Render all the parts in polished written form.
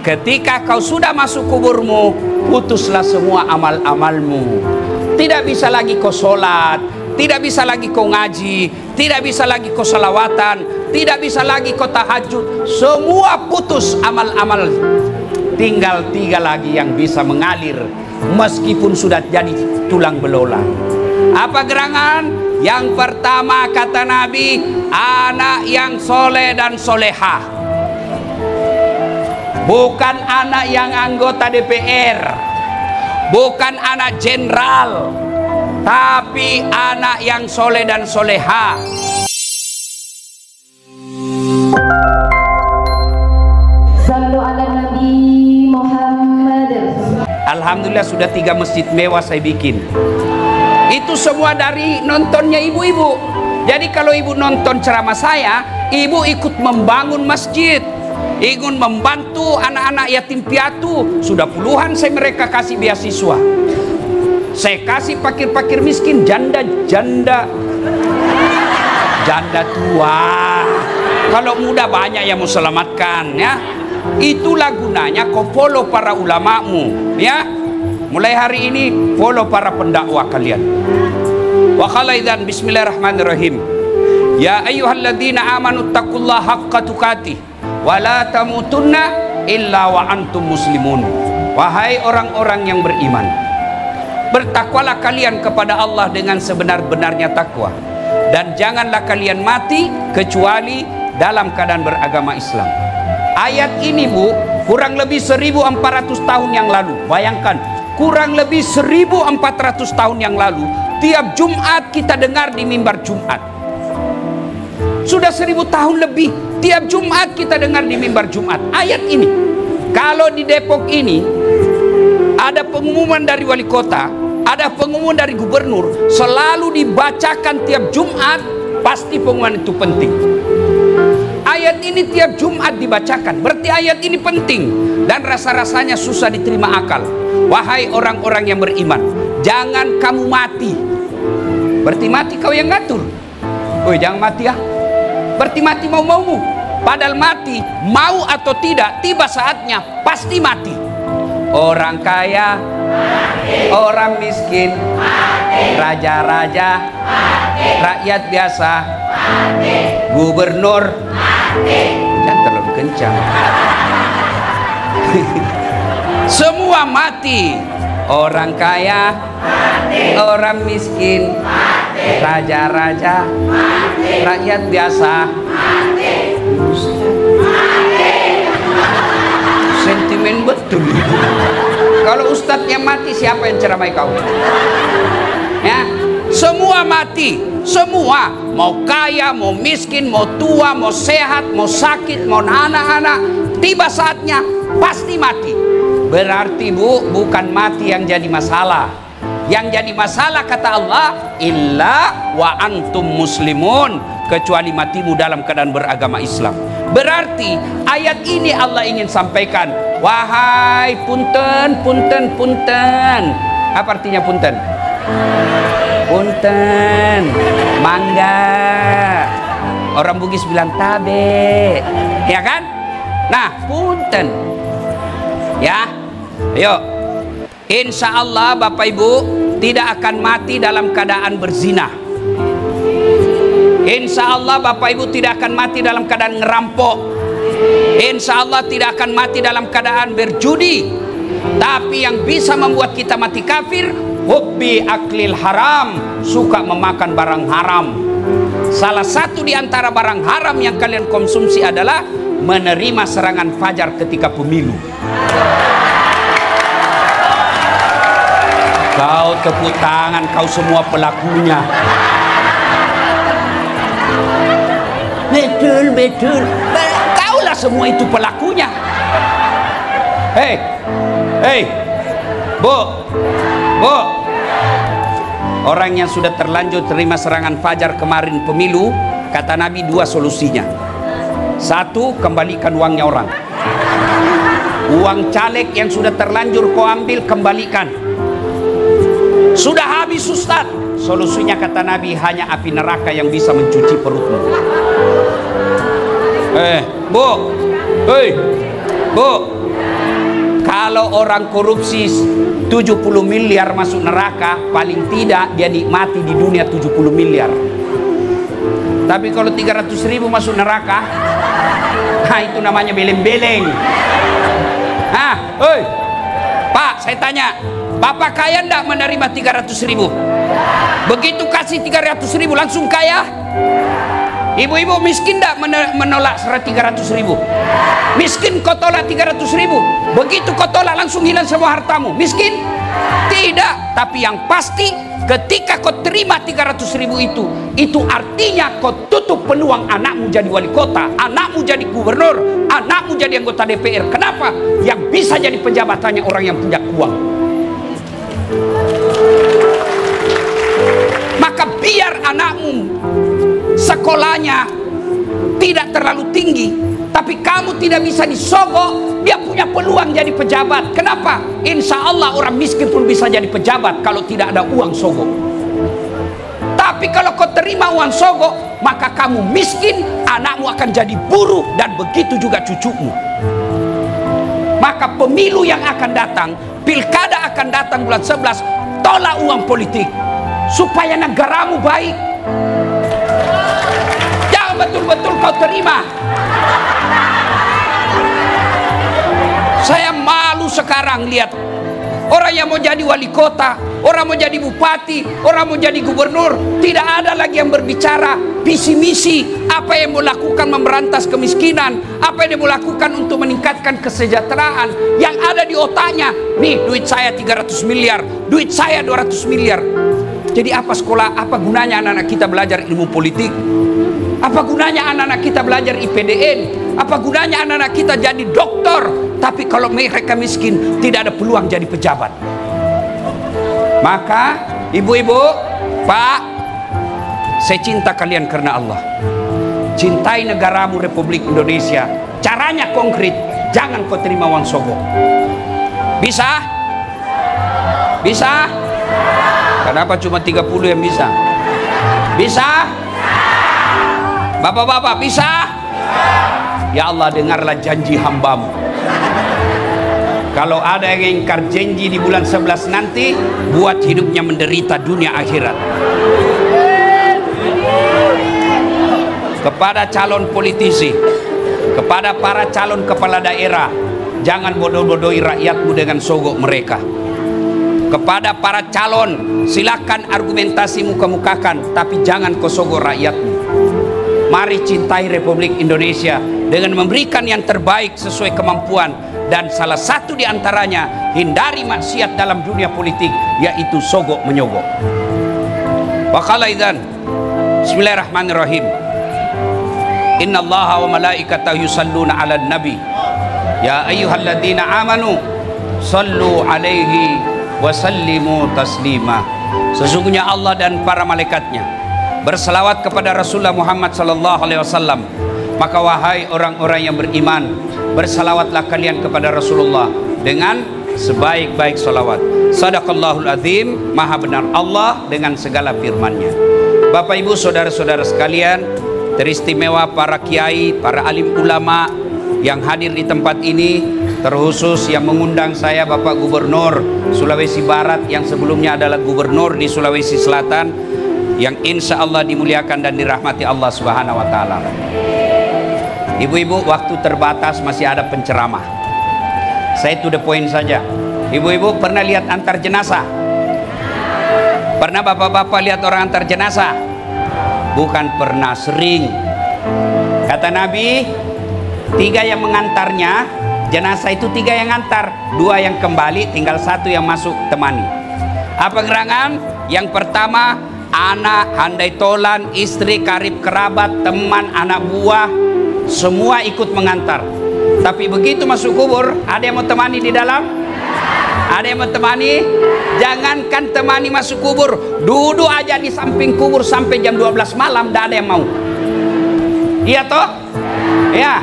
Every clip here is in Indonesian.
ketika kau sudah masuk kuburmu, putuslah semua amal-amalmu. Tidak bisa lagi kau sholat, tidak bisa lagi kau ngaji, tidak bisa lagi kau salawatan, tidak bisa lagi kau tahajud. Semua putus amal-amal. Tinggal 3 lagi yang bisa mengalir meskipun sudah jadi tulang belulang. Apa gerangan? Yang pertama kata Nabi, anak yang soleh dan solehah. Bukan anak yang anggota DPR, bukan anak jenderal, tapi anak yang soleh dan solehah. Sallu ala Nabi Muhammad. Alhamdulillah sudah 3 masjid mewah saya bikin. Itu semua dari nontonnya ibu-ibu. Jadi kalau ibu nonton ceramah saya, ibu ikut membangun masjid, ingin membantu anak-anak yatim piatu. Sudah puluhan saya mereka kasih beasiswa. Saya kasih fakir-fakir miskin, janda-janda, janda tua. Kalau muda banyak yang mau selamatkan, ya. Itulah gunanya kau follow para ulamamu, ya. Mulai hari ini follow para pendakwah kalian. Wa khalaidan bismillahirrahmanirrahim. Ya ayyuhalladzina amanu taqullaha haqqa tuqatih wa la tamutunna illa wa antum muslimun. Wahai orang-orang yang beriman, bertakwalah kalian kepada Allah dengan sebenar-benarnya takwa, dan janganlah kalian mati kecuali dalam keadaan beragama Islam. Ayat ini, Bu, kurang lebih 1400 tahun yang lalu. Bayangkan, kurang lebih 1400 tahun yang lalu, tiap Jumat kita dengar di mimbar Jumat. Sudah 1000 tahun lebih, tiap Jumat kita dengar di mimbar Jumat ayat ini. Kalau di Depok ini ada pengumuman dari wali kota, ada pengumuman dari gubernur, selalu dibacakan tiap Jumat, pasti pengumuman itu penting. Ayat ini tiap Jumat dibacakan, berarti ayat ini penting dan rasa-rasanya susah diterima akal. Wahai orang-orang yang beriman, jangan kamu mati. Berarti mati kau yang ngatur. Oh, jangan mati ya. Berarti mati mau-maumu. Padahal mati, mau atau tidak, tiba saatnya pasti mati. Orang kaya, mati. Orang miskin, raja-raja, rakyat biasa, mati. Gubernur, mati. Jangan terlalu kencang. Semua mati. Orang kaya, mati. Orang miskin, mati. Raja-raja, mati. Rakyat biasa, mati. Mati. Sentimen betul. Kalau ustadznya mati, siapa yang ceramai kau? Ya, semua mati. Semua, mau kaya, mau miskin, mau tua, mau sehat, mau sakit, mau anak-anak, tiba saatnya pasti mati. Berarti, Bu, bukan mati yang jadi masalah. Yang jadi masalah kata Allah, illa wa antum muslimun, kecuali matimu dalam keadaan beragama Islam. Berarti ayat ini Allah ingin sampaikan, wahai punten, punten, punten. Apa artinya punten? Punten, mangga. Orang Bugis bilang tabe, ya kan? Nah, punten, ya. Ayo, insya Allah Bapak Ibu tidak akan mati dalam keadaan berzina. Insya Allah Bapak Ibu tidak akan mati dalam keadaan ngerampok. Insya Allah tidak akan mati dalam keadaan berjudi. Tapi yang bisa membuat kita mati kafir, hubbi aklil haram, suka memakan barang haram. Salah satu di antara barang haram yang kalian konsumsi adalah menerima serangan fajar ketika pemilu. Kau tepuk tangan, kau semua pelakunya. Betul, betul. Kaulah semua itu pelakunya. Hei, hei, Bu, Bu. Orang yang sudah terlanjur terima serangan fajar kemarin pemilu, kata Nabi 2 solusinya. 1, kembalikan uangnya orang. Uang caleg yang sudah terlanjur kau ambil, kembalikan. Sudah habis Ustaz. Solusinya kata Nabi, hanya api neraka yang bisa mencuci perutmu. Bu, hei, Bu, Kalau orang korupsi 70 miliar masuk neraka, paling tidak dia nikmati di dunia 70 miliar. Tapi kalau 300.000 masuk neraka, nah itu namanya beleng-beleng. Oi, Pak, saya tanya, Bapak kaya enggak menerima 300.000? Begitu kasih 300.000 langsung kaya? Ibu-ibu miskin enggak menolak 300.000? Miskin kau tolak 300.000, begitu kau tolak langsung hilang semua hartamu. Miskin? Tidak. Tapi yang pasti ketika kau terima 300.000 itu artinya kau tutup peluang anakmu jadi wali kota, anakmu jadi gubernur, anakmu jadi anggota DPR. Kenapa? Yang bisa jadi pejabat hanya orang yang punya uang. Maka biar anakmu sekolahnya tidak terlalu tinggi, tapi kamu tidak bisa disogok, dia punya peluang jadi pejabat. Kenapa? Insya Allah orang miskin pun bisa jadi pejabat kalau tidak ada uang sogok. Tapi kalau kau terima uang sogok, maka kamu miskin, anakmu akan jadi buruh, dan begitu juga cucumu. Maka pemilu yang akan datang, pilkada akan datang bulan 11, tolak uang politik supaya negaramu baik. Jangan betul-betul kau terima. Saya malu sekarang lihat orang yang mau jadi wali kota, orang mau jadi bupati, orang mau jadi gubernur, tidak ada lagi yang berbicara visi misi apa yang mau lakukan memberantas kemiskinan, apa yang mau lakukan untuk meningkatkan kesejahteraan. Yang ada di otaknya, nih duit saya 300 miliar, duit saya 200 miliar. Jadi apa sekolah, apa gunanya anak-anak kita belajar ilmu politik? Apa gunanya anak-anak kita belajar IPDN? Apa gunanya anak-anak kita jadi dokter, tapi kalau mereka miskin tidak ada peluang jadi pejabat? Maka ibu-ibu, Pak, saya cinta kalian karena Allah. Cintai negaramu Republik Indonesia. Caranya konkret, jangan kau terima uang sogok. Bisa? Bisa? Kenapa cuma 30 yang bisa? Bisa? Bapak-bapak bisa? Ya Allah, dengarlah janji hambamu. Kalau ada yang ingkar janji di bulan 11 nanti, buat hidupnya menderita dunia akhirat. Kepada calon politisi, kepada para calon kepala daerah, jangan bodoh-bodohi rakyatmu dengan sogok mereka. Kepada para calon, silakan argumentasi muka-mukakan, tapi jangan kau sogok rakyatmu. Mari cintai Republik Indonesia dengan memberikan yang terbaik sesuai kemampuan, dan salah satu di antaranya hindari maksiat dalam dunia politik, yaitu sogok menyogok. Wa qala idzan bismillahirrahmanirrahim. Innallaha wa malaikatahu yusalluna 'alan nabi ya ayyuhalladzina amanu sallu 'alaihi wa sallimu taslima. Sesungguhnya Allah dan para malaikatnya berselawat kepada Rasulullah Muhammad sallallahu alaihi wasallam. Maka wahai orang-orang yang beriman, bersalawatlah kalian kepada Rasulullah dengan sebaik-baik salawat. Sadaqallahul azim, maha benar Allah dengan segala firman-Nya. Bapak Ibu saudara-saudara sekalian, teristimewa para kiai, para alim ulama yang hadir di tempat ini, terkhusus yang mengundang saya Bapak Gubernur Sulawesi Barat yang sebelumnya adalah gubernur di Sulawesi Selatan, yang insya Allah dimuliakan dan dirahmati Allah Subhanahu wa Ta'ala. Ibu-ibu, waktu terbatas, masih ada penceramah. Saya to the point saja. Ibu-ibu pernah lihat antar jenazah? Pernah bapak-bapak lihat orang antar jenazah? Bukan pernah, sering. Kata Nabi, 3 yang mengantarnya, jenazah itu 3 yang antar, 2 yang kembali, tinggal 1 yang masuk temani. Apa gerangan? Yang pertama, anak, handai tolan, istri, karib kerabat, teman, anak buah, semua ikut mengantar. Tapi begitu masuk kubur, ada yang mau temani di dalam? Ada yang mau temani? Jangankan temani masuk kubur, duduk aja di samping kubur sampai jam 12 malam, tidak ada yang mau. Iya toh? Ya.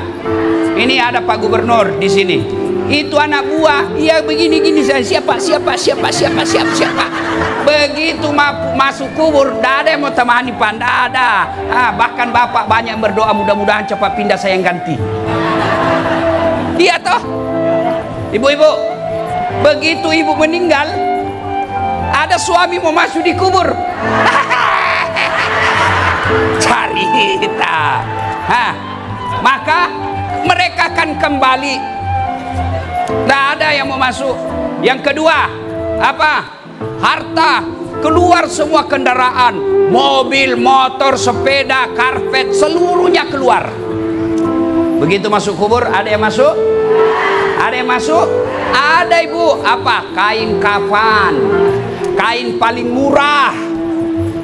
Ini ada Pak Gubernur di sini. Itu anak buah, iya begini-gini, siapa. Begitu masuk kubur, tidak ada yang mau temani, Pak, tidak ada. Bahkan bapak banyak berdoa, mudah-mudahan cepat pindah, saya yang ganti. Iya toh? Ibu-ibu, begitu ibu meninggal, ada suami mau masuk di kubur. Cerita. Maka mereka akan kembali. Tidak ada yang mau masuk. Yang kedua, apa? Harta. Keluar semua kendaraan, mobil, motor, sepeda, karpet, seluruhnya keluar. Begitu masuk kubur, ada yang masuk? Ada yang masuk? Ada, ibu. Apa? Kain kafan. Kain paling murah,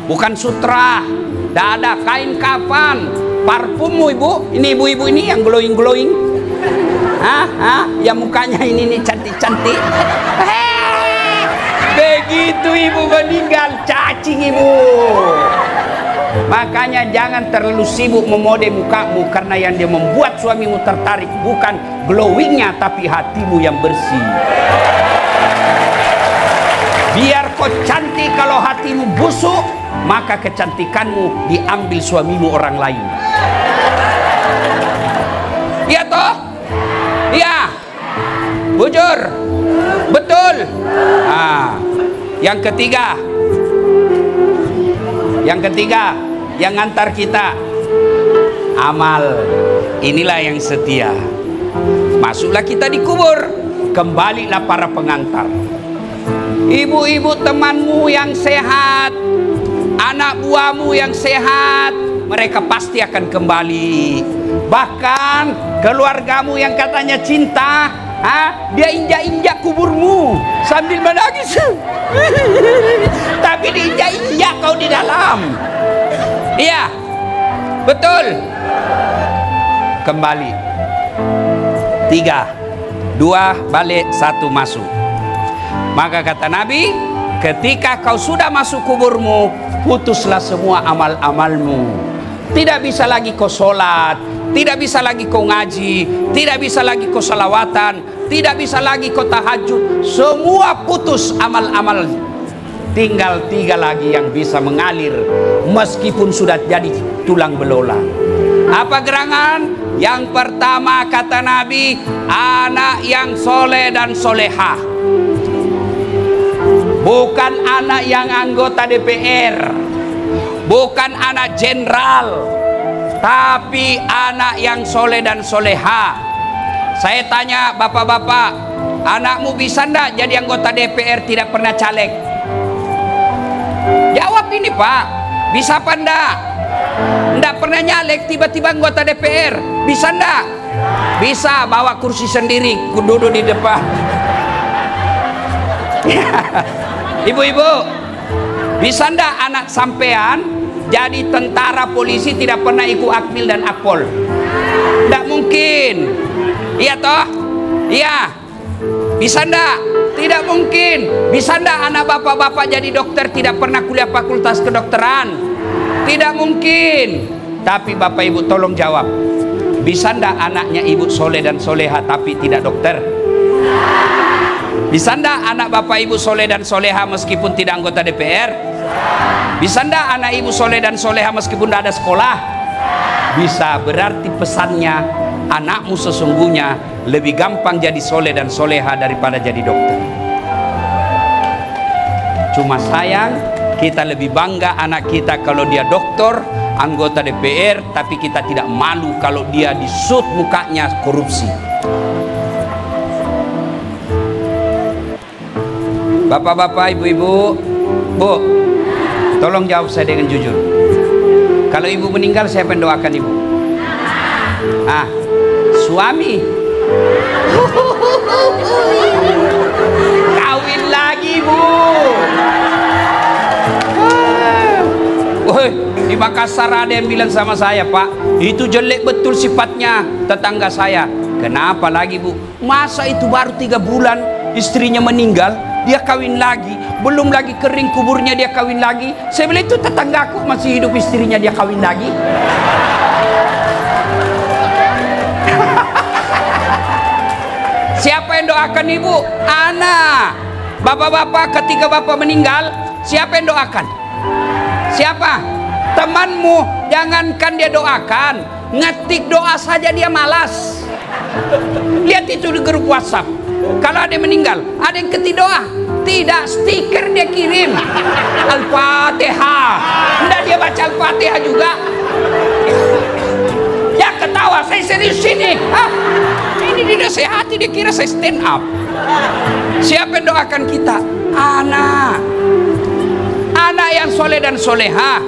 bukan sutra. Tidak ada, kain kafan. Parfummu, ibu. Ini ibu-ibu ini yang glowing-glowing. Yang mukanya ini cantik-cantik. Begitu ibu meninggal, cacing ibu. Makanya jangan terlalu sibuk memode mukamu, karena yang dia membuat suamimu tertarik bukan glowingnya, tapi hatimu yang bersih. Biar kau cantik, kalau hatimu busuk, maka kecantikanmu diambil suamimu orang lain. Iya toh? Iya. Bujur. Betul. Yang ketiga, yang antar kita amal. Inilah yang setia. Masuklah kita di kubur, kembalilah para pengantar. Ibu-ibu temanmu yang sehat, anak buahmu yang sehat, mereka pasti akan kembali. Bahkan keluargamu yang katanya cinta, dia injak-injak kuburmu sambil menangis. Tapi diinjak-injak kau di dalam. Iya, betul. Kembali. 3, 2 balik, 1 masuk. Maka kata Nabi, ketika kau sudah masuk kuburmu, putuslah semua amal-amalmu. Tidak bisa lagi kau sholat, tidak bisa lagi kau ngaji, tidak bisa lagi kau salawatan, tidak bisa lagi kau tahajud. Semua putus amal-amal. Tinggal 3 lagi yang bisa mengalir meskipun sudah jadi tulang belulang. Apa gerangan? Yang pertama kata Nabi, anak yang soleh dan solehah. Bukan anak yang anggota DPR, bukan anak jenderal, tapi anak yang soleh dan soleha. Saya tanya bapak-bapak, anakmu bisa ndak jadi anggota DPR tidak pernah caleg? Jawab ini pak, bisa apa ndak? Ndak pernah nyalek, tiba-tiba anggota DPR, bisa ndak? Bisa, bawa kursi sendiri, duduk di depan. Ibu-ibu, bisa ndak anak sampean jadi tentara polisi tidak pernah ikut akmil dan akpol? Ndak mungkin. Iya toh? Iya. Bisa ndak? Tidak mungkin. Bisa ndak anak bapak-bapak jadi dokter tidak pernah kuliah fakultas kedokteran? Tidak mungkin. Tapi bapak ibu tolong jawab, bisa ndak anaknya ibu soleh dan soleha tapi tidak dokter? Bisa ndak anak bapak ibu soleh dan soleha meskipun tidak anggota DPR? Bisa ndak anak ibu soleh dan soleha meskipun tidak ada sekolah? Bisa. Berarti pesannya, anakmu sesungguhnya lebih gampang jadi soleh dan soleha daripada jadi dokter. Cuma sayang, kita lebih bangga anak kita kalau dia dokter, anggota DPR, tapi kita tidak malu kalau dia disut mukanya korupsi. Bapak-bapak, ibu-ibu, bu, tolong jawab saya dengan jujur. Kalau ibu meninggal, siapa yang doakan ibu? Suami. Kawin lagi bu. Di Makassar ada yang bilang sama saya, Pak, itu jelek betul sifatnya tetangga saya. Kenapa lagi bu? Masa itu baru 3 bulan istrinya meninggal, dia kawin lagi, belum lagi kering kuburnya dia kawin lagi. Saya bilang, itu tetanggaku masih hidup istrinya dia kawin lagi. Siapa yang doakan ibu? Anak. Bapak-bapak, ketika bapak meninggal, siapa yang doakan? Siapa? Temanmu. Jangankan dia doakan, ngetik doa saja dia malas. Lihat itu di grup WhatsApp. Kalau ada yang meninggal, ada yang keti doa. Tidak, stiker dia kirim. Al-Fatihah. Enggak dia baca Al-Fatihah juga. Ya ketawa, saya serius sini. Hah? Ini dinasehati, dia kira saya stand up. Siapa yang doakan kita? Anak. Anak yang soleh dan soleha.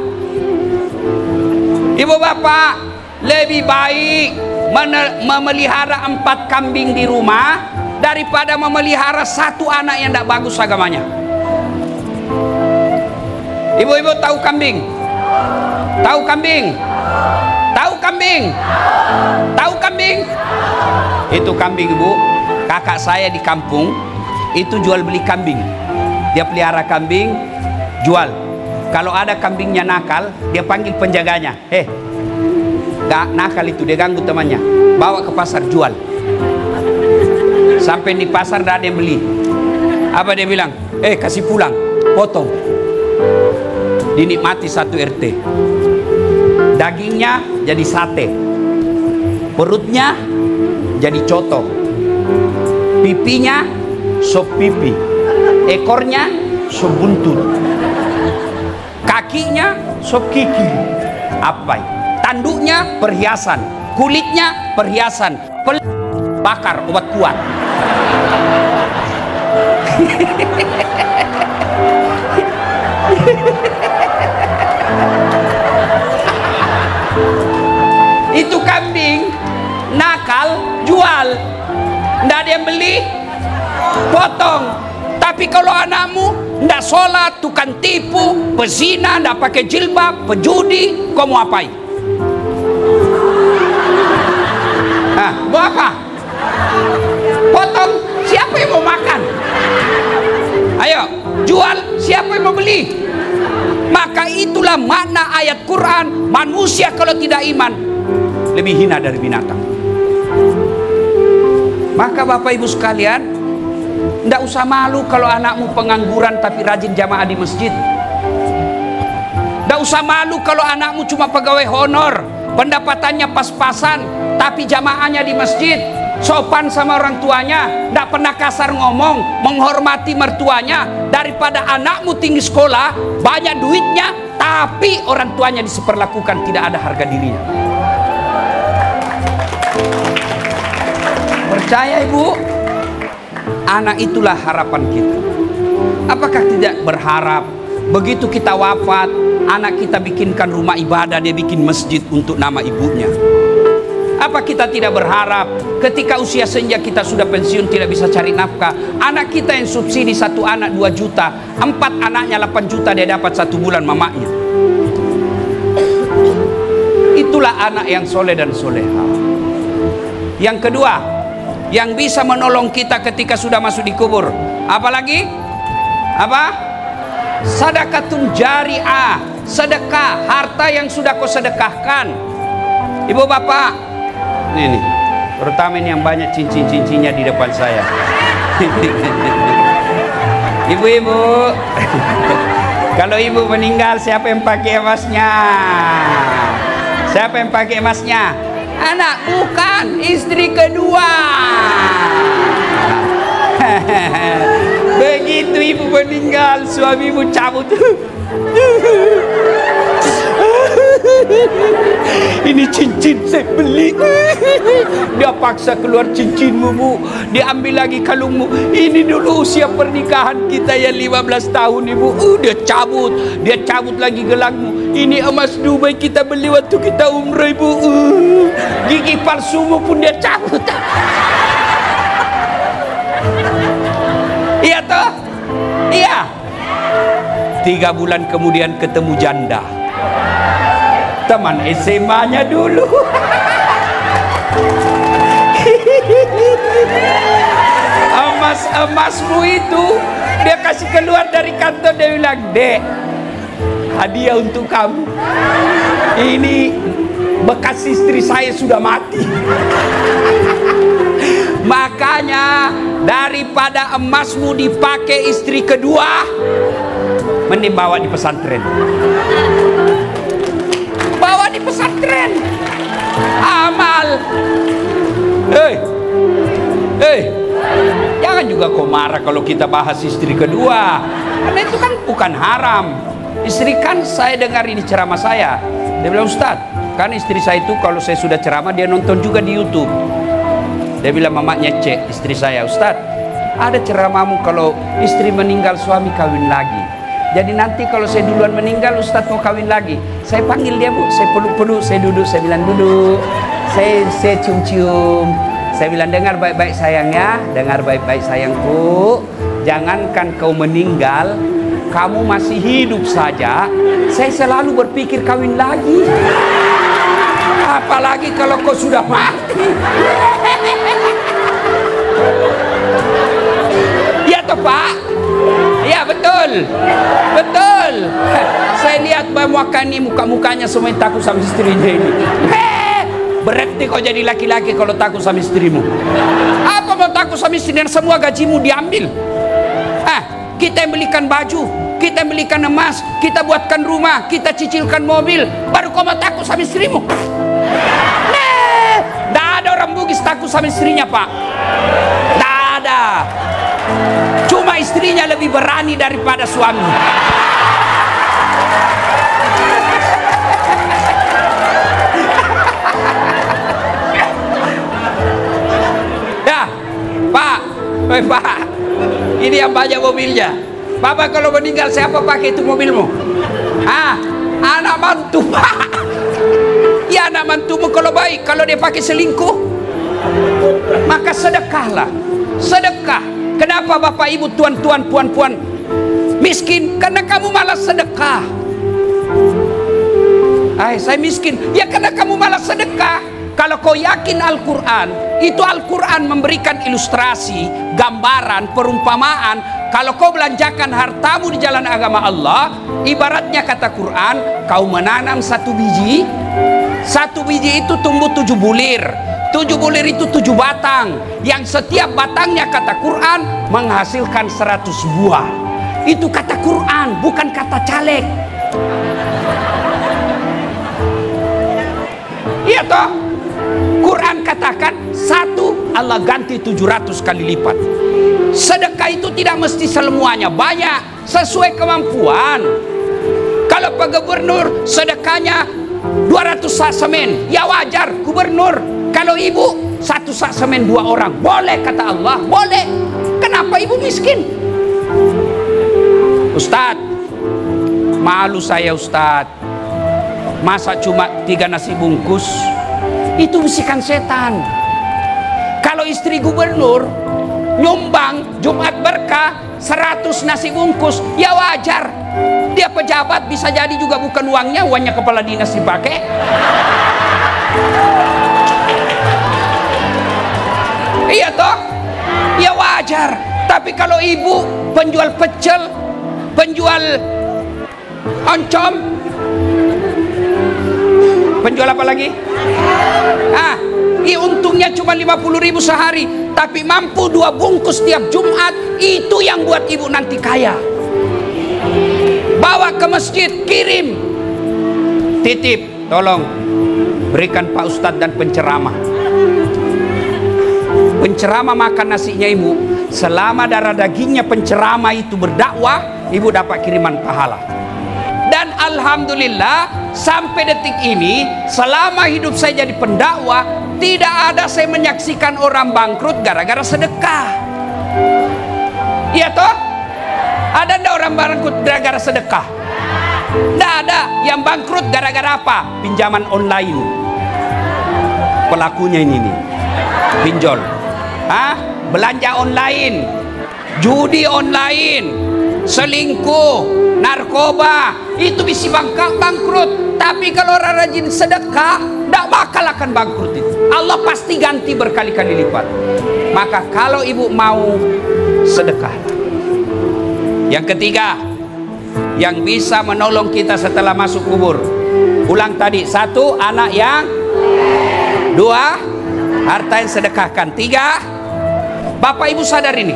Ibu bapak, lebih baik memelihara 4 kambing di rumah daripada memelihara 1 anak yang tidak bagus agamanya. Ibu-ibu tahu kambing? Tahu kambing? Tahu kambing? Tahu kambing? Itu kambing, ibu. Kakak saya di kampung itu jual beli kambing. Dia pelihara kambing, jual. Kalau ada kambingnya nakal, dia panggil penjaganya. Gak nakal itu, dia ganggu temannya. Bawa ke pasar, jual. Sampai di pasar tidak ada yang beli. Apa dia bilang? Kasih pulang, potong. Dinikmati 1 RT. Dagingnya jadi sate, perutnya jadi coto, pipinya sop pipi, ekornya sop buntut, kakinya sop kiki, tanduknya perhiasan, kulitnya perhiasan, bakar obat kuat. Itu kambing nakal, jual. Nggak ada yang beli, potong. Tapi kalau anakmu nggak sholat, tukang tipu, pezina, nggak pakai jilbab, pejudi, kau mau apain? Mau apa? Potong, siapa yang mau makan? Ayo, jual, siapa yang mau beli? Maka itulah makna ayat Quran. Manusia kalau tidak iman lebih hina dari binatang. Maka Bapak Ibu sekalian, tidak usah malu kalau anakmu pengangguran tapi rajin jamaah di masjid. Tidak usah malu kalau anakmu cuma pegawai honor, pendapatannya pas-pasan tapi jamaahnya di masjid, sopan sama orang tuanya, tidak pernah kasar ngomong, menghormati mertuanya. Daripada anakmu tinggi sekolah, banyak duitnya, tapi orang tuanya diseperlakukan tidak ada harga dirinya. Percaya ibu, anak itulah harapan kita. Apakah tidak berharap begitu kita wafat, anak kita bikinkan rumah ibadah, dia bikin masjid untuk nama ibunya? Apa kita tidak berharap ketika usia senja kita sudah pensiun tidak bisa cari nafkah, anak kita yang subsidi 1 anak 2 juta, 4 anaknya 8 juta dia dapat 1 bulan mamanya? Itulah anak yang soleh dan soleha. Yang kedua, yang bisa menolong kita ketika sudah masuk di kubur, apalagi? Apa? Sadaqatun jariah, sedekah, harta yang sudah kau sedekahkan. Ibu bapak, ini terutama ini yang banyak cincin-cincinnya di depan saya. Ibu-ibu, kalau ibu meninggal siapa yang pakai emasnya? Siapa yang pakai emasnya? Anak, bukan, istri kedua. Begitu ibu meninggal, suamimu cabut. Ini cincin saya beli. Dia paksa keluar cincinmu, bu. Diambil lagi kalungmu. Ini dulu usia pernikahan kita yang 15 tahun, ibu. Dia cabut lagi gelangmu. Ini emas Dubai kita beli waktu kita umrah, ibu. Gigi palsumu pun dia cabut. Iya toh? Iya. 3 bulan kemudian ketemu janda, teman SMA-nya dulu. Emasmu itu dia kasih keluar dari kantor, dia bilang, "Dek, hadiah untuk kamu. Ini bekas istri saya sudah mati." Makanya daripada emasmu dipakai istri kedua, mending bawa di pesantren. Bawa di pesantren. Amal. Jangan juga kau marah kalau kita bahas istri kedua, karena itu kan bukan haram. Istri kan, saya dengar ini ceramah saya, dia bilang, Ustaz, kan istri saya itu kalau saya sudah ceramah dia nonton juga di YouTube. Dia bilang, mamanya cek istri saya, Ustaz, ada ceramahmu kalau istri meninggal suami kawin lagi. Jadi nanti kalau saya duluan meninggal, Ustaz mau kawin lagi, saya panggil dia, Bu, saya peluk-peluk, saya duduk, saya bilang duduk, saya cium-cium, saya bilang dengar baik-baik sayang ya, dengar baik-baik sayangku, jangankan kau meninggal, kamu masih hidup saja, saya selalu berpikir kawin lagi. Apalagi kalau kau sudah mati. Ya toh Pak? Ya betul. Betul. Saya lihat muka-mukanya semua takut sama istrinya ini. Berarti kau jadi laki-laki kalau takut sama istrimu. Apa mau takut sama istrinya? Semua gajimu diambil. Kita yang belikan baju, kita yang belikan emas, kita buatkan rumah, kita cicilkan mobil, baru kau mau takut sama istrimu? Tidak ada orang Bugis takut sama istrinya, Pak. Tidak ada. Cuma istrinya lebih berani daripada suami. Ya, Pak. Pak, ini yang banyak mobilnya. Bapak kalau meninggal siapa pakai itu mobilmu? Anak mantu, Pak. Ya, anak mantumu kalau baik, kalau dia pakai selingkuh, maka sedekahlah. Sedekah. Kenapa Bapak Ibu, tuan-tuan, puan-puan miskin? Karena kamu malas sedekah. Saya miskin. Ya karena kamu malas sedekah. Kalau kau yakin Al-Quran, itu Al-Quran memberikan ilustrasi, gambaran, perumpamaan. Kalau kau belanjakan hartamu di jalan agama Allah, ibaratnya kata Quran, kau menanam satu biji itu tumbuh 7 bulir. 7 bulir itu 7 batang, yang setiap batangnya kata Quran menghasilkan 100 buah. Itu kata Quran, bukan kata caleg. Iya toh? Quran katakan 1 Allah ganti 700 kali lipat. Sedekah itu tidak mesti semuanya banyak, sesuai kemampuan. Kalau Pak Gubernur sedekahnya 200 sak semen, ya wajar gubernur. Kalau ibu 1 sak semen 2 orang, boleh kata Allah, boleh. Kenapa ibu miskin? Ustadz, malu saya Ustadz, masa cuma 3 nasi bungkus? Itu bisikan setan. Kalau istri gubernur nyumbang Jumat berkah 100 nasi bungkus, ya wajar. Dia pejabat, bisa jadi juga bukan uangnya kepala dinas dipakai. Iya toh? Ya wajar. Tapi kalau ibu penjual pecel, penjual oncom, penjual apa lagi? Untungnya cuma 50.000 sehari, tapi mampu 2 bungkus tiap Jumat. Itu yang buat ibu nanti kaya. Bawa ke masjid, kirim, titip, tolong berikan Pak Ustadz dan penceramah. Penceramah makan nasinya ibu. Selama darah dagingnya penceramah itu berdakwah, ibu dapat kiriman pahala. Dan alhamdulillah sampai detik ini, selama hidup saya jadi pendakwah, tidak ada saya menyaksikan orang bangkrut gara-gara sedekah. Iya toh? Ada ndak orang bangkrut gara-gara sedekah? Tidak ada. Yang bangkrut gara-gara apa? Pinjaman online. Pelakunya ini nih, pinjol. Belanja online, judi online, selingkuh, narkoba, itu bisa bangkrut. Tapi kalau orang rajin sedekah, tidak bakal akan bangkrut itu. Allah pasti ganti berkali-kali lipat. Maka kalau ibu mau sedekah. Yang ketiga, yang bisa menolong kita setelah masuk kubur. Ulang tadi, 1, anak yang 2, harta yang sedekahkan. 3, Bapak Ibu sadar ini,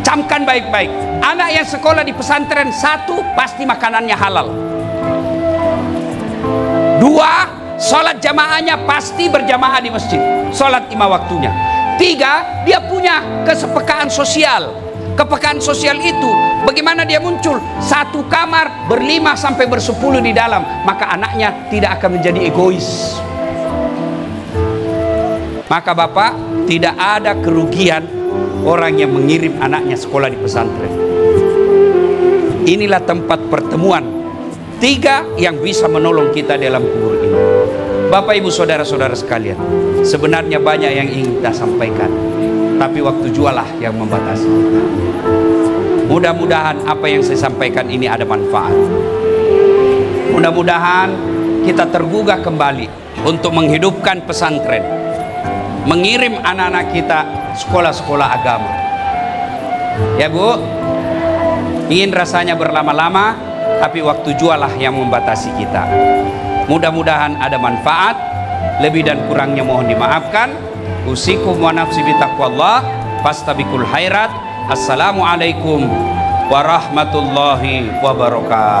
camkan baik-baik. Anak yang sekolah di pesantren, 1, pasti makanannya halal. 2, sholat jamaahnya pasti berjamaah di masjid, sholat 5 waktunya. Tiga, dia punya kesepekaan sosial. Kepekaan sosial itu bagaimana dia muncul? Satu kamar berlima sampai bersepuluh di dalam, maka anaknya tidak akan menjadi egois. Maka Bapak, tidak ada kerugian orang yang mengirim anaknya sekolah di pesantren. Inilah tempat pertemuan tiga yang bisa menolong kita dalam kubur ini. Bapak Ibu saudara-saudara sekalian, sebenarnya banyak yang ingin kita sampaikan, tapi waktu jualah yang membatasi. Mudah-mudahan apa yang saya sampaikan ini ada manfaat. Mudah-mudahan kita tergugah kembali untuk menghidupkan pesantren, mengirim anak-anak kita sekolah-sekolah agama. Ya Bu, ingin rasanya berlama-lama, tapi waktu jualah yang membatasi kita. Mudah-mudahan ada manfaat. Lebih dan kurangnya mohon dimaafkan. Usikum wa nafsi bitaqwallah, fastabiqul khairat. Assalamualaikum warahmatullahi wabarakatuh.